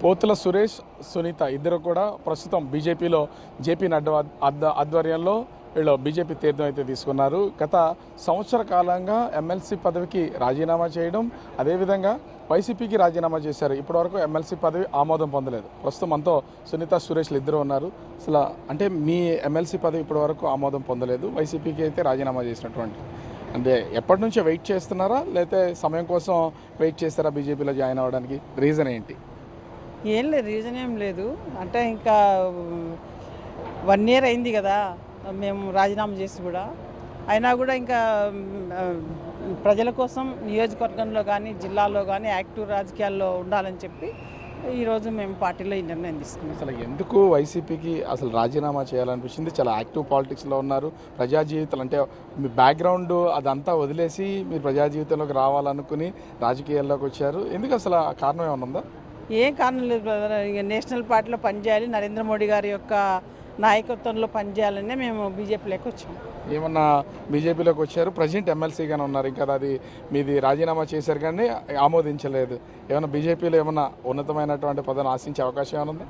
పోతుల సురేష్, సునీత ఇద్దరు కూడా ప్రస్తుతం బీజేపీలో జేపీ నడ్డా ఆధ్వర్యంలో వీళ్ళు బీజేపీ తీర్థం అయితే తీసుకున్నారు. గత సంవత్సర కాలంగా ఎమ్మెల్సీ పదవికి రాజీనామా చేయడం, అదేవిధంగా వైసీపీకి రాజీనామా చేశారు. ఇప్పటివరకు ఎమ్మెల్సీ పదవి ఆమోదం పొందలేదు. ప్రస్తుతం మనతో సునీత, సురేష్లు ఇద్దరు ఉన్నారు. అసలు అంటే మీ ఎమ్మెల్సీ పదవి ఇప్పటివరకు ఆమోదం పొందలేదు, వైసీపీకి అయితే రాజీనామా చేసినటువంటి, అంటే ఎప్పటి నుంచో వెయిట్ చేస్తున్నారా లేకపోతే సమయం కోసం వెయిట్ చేస్తారా బీజేపీలో జాయిన్ అవ్వడానికి? రీజన్ ఏంటి? ఏం లేదు, రీజన్ ఏం లేదు. అంటే ఇంకా 1 year అయింది కదా మేము రాజీనామా చేసి కూడా. అయినా కూడా ఇంకా ప్రజల కోసం నియోజకవర్గంలో కానీ జిల్లాలో కానీ యాక్టివ్ రాజకీయాల్లో ఉండాలని చెప్పి ఈరోజు మేము పార్టీలో ఈ నిర్ణయం తీసుకున్నాం. అసలు ఎందుకు వైసీపీకి అసలు రాజీనామా చేయాలనిపించింది? చాలా యాక్టివ్ పాలిటిక్స్లో ఉన్నారు, ప్రజా జీవితాలు అంటే మీ బ్యాక్గ్రౌండ్ అదంతా వదిలేసి మీరు ప్రజా జీవితంలోకి రావాలనుకుని రాజకీయాల్లోకి వచ్చారు. ఎందుకు అసలు ఆ కారణం ఏమైనా ఉందా? ఏం కారణం లేదు బ్రదర్. ఇక నేషనల్ పార్టీలో పనిచేయాలి, నరేంద్ర మోడీ గారి యొక్క నాయకత్వంలో పనిచేయాలనే మేము బీజేపీలోకి వచ్చాము. ఏమన్నా బీజేపీలోకి వచ్చారు, ప్రజెంట్ ఎమ్మెల్సీగానే ఉన్నారు, ఇంకా అది మీది రాజీనామా చేశారు కానీ ఆమోదించలేదు. ఏమైనా బీజేపీలో ఏమన్నా ఉన్నతమైనటువంటి పదవిని ఆశించే అవకాశం ఏమైనా ఉందా?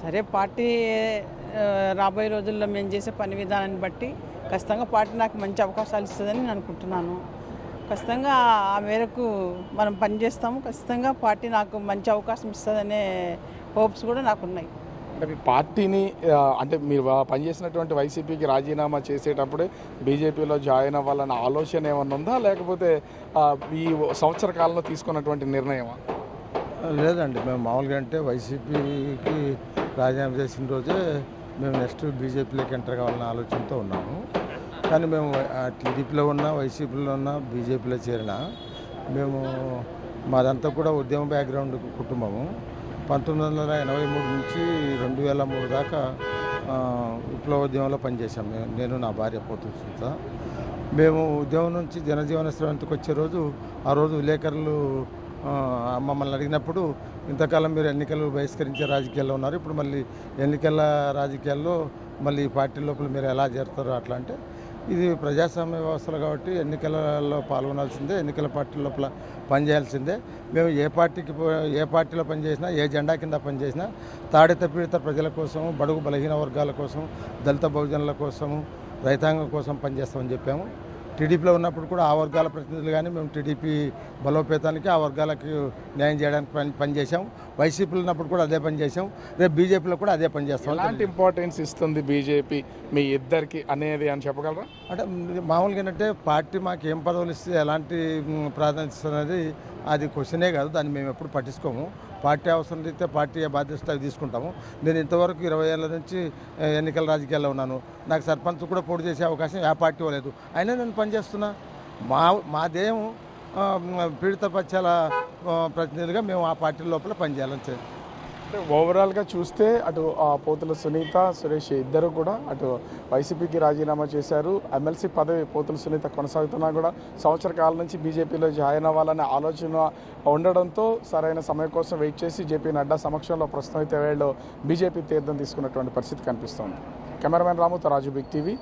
సరే, పార్టీ రాబోయే రోజుల్లో మేము చేసే పని విధానాన్ని బట్టి ఖచ్చితంగా పార్టీ నాకు మంచి అవకాశాలు ఇస్తుందని నేను అనుకుంటున్నాను. ఖచ్చితంగా ఆ మేరకు మనం పనిచేస్తాము. ఖచ్చితంగా పార్టీ నాకు మంచి అవకాశం ఇస్తుందనే హోప్స్ కూడా నాకున్నాయి. అంటే మీ పార్టీని అంటే మీరు పనిచేసినటువంటి వైసీపీకి రాజీనామా చేసేటప్పుడే బీజేపీలో జాయిన్ అవ్వాలన్న ఆలోచన ఏమన్నా ఉందా, లేకపోతే ఈ సంవత్సర కాలంలో తీసుకున్నటువంటి నిర్ణయమా? లేదండి, మేము మామూలుగా అంటే వైసీపీకి రాజీనామా చేసిన రోజే మేము నెక్స్ట్ బీజేపీలోకి ఎంటర్ కావాలన్న ఆలోచనతో ఉన్నాము. కానీ మేము టీడీపీలో ఉన్నా, వైసీపీలో ఉన్నా, బీజేపీలో చేరినా మేము మాదంతా కూడా ఉద్యమ బ్యాక్గ్రౌండ్ కుటుంబము. 1983 నుంచి 2003 దాకా విప్లవోద్యమంలో పనిచేశాం. నేను నా భార్య పోతుల సునీత. మేము ఉద్యమం నుంచి జనజీవన స్రవంతికి వచ్చే రోజు, ఆ రోజు విలేకరులు మమ్మల్ని అడిగినప్పుడు, ఇంతకాలం మీరు ఎన్నికలు బహిష్కరించే రాజకీయాల్లో ఉన్నారు, ఇప్పుడు మళ్ళీ ఎన్నికల రాజకీయాల్లో మళ్ళీ పార్టీ లోపల మీరు ఎలా చేరుతారు అట్లా అంటే, ఇది ప్రజాస్వామ్య వ్యవస్థలు కాబట్టి ఎన్నికలలో పాల్గొనాల్సిందే, ఎన్నికల పార్టీ లోపల పనిచేయాల్సిందే. మేము ఏ పార్టీలో పనిచేసినా, ఏ జెండా కింద పనిచేసినా తాడిత పీడిత ప్రజల కోసం, బడుగు బలహీన వర్గాల కోసం, దళిత బహుజనుల కోసం, రైతాంగం కోసం పనిచేస్తామని చెప్పాము. టీడీపీలో ఉన్నప్పుడు కూడా ఆ వర్గాల ప్రతినిధులు కానీ మేము టీడీపీ బలోపేతానికి, ఆ వర్గాలకు న్యాయం చేయడానికి పనిచేసాం. వైసీపీలో ఉన్నప్పుడు కూడా అదే పని చేసాం. రేపు బీజేపీలో కూడా అదే పని చేస్తాం. ఎలాంటి ఇంపార్టెన్స్ ఇస్తుంది బీజేపీ మీ ఇద్దరికి అనేది అని చెప్పగలరా? అంటే మామూలుగా ఏంటంటే పార్టీ మాకు ఏం పదవులు ఇస్తే ఎలాంటి ప్రాధాన్యత ఇస్తున్నది అది క్వశ్చనే కాదు, దాన్ని మేము ఎప్పుడు పట్టించుకోము. పార్టీ అవసరం అయితే పార్టీ బాధ్యత అవి తీసుకుంటాము. నేను ఇంతవరకు 20 ఏళ్ళ నుంచి ఎన్నికల రాజకీయాల్లో ఉన్నాను. నాకు సర్పంచ్ కూడా పోటీ చేసే అవకాశం ఏ పార్టీ ఇవ్వలేదు, అయినా నేను పనిచేస్తున్నా. మాదేం పీడిత పక్షాల ప్రతినిధులుగా మేము ఆ పార్టీ లోపల పనిచేయాలని. అంటే ఓవరాల్గా చూస్తే అటు పోతుల సునీత, సురేష్ ఇద్దరు కూడా అటు వైసీపీకి రాజీనామా చేశారు. ఎమ్మెల్సీ పదవి పోతుల సునీత కొనసాగుతున్నా కూడా సంవత్సర కాలం నుంచి బీజేపీలో జాయిన్ అవ్వాలనే ఆలోచన ఉండడంతో సరైన సమయం కోసం వెయిట్ చేసి జేపీ నడ్డా సమక్షంలో ప్రస్తుతం అయితే వీళ్ళు బీజేపీ తీర్థం తీసుకున్నటువంటి పరిస్థితి కనిపిస్తోంది. కెమెరామెన్ రాముతో రాజు, బిగ్ టీవీ.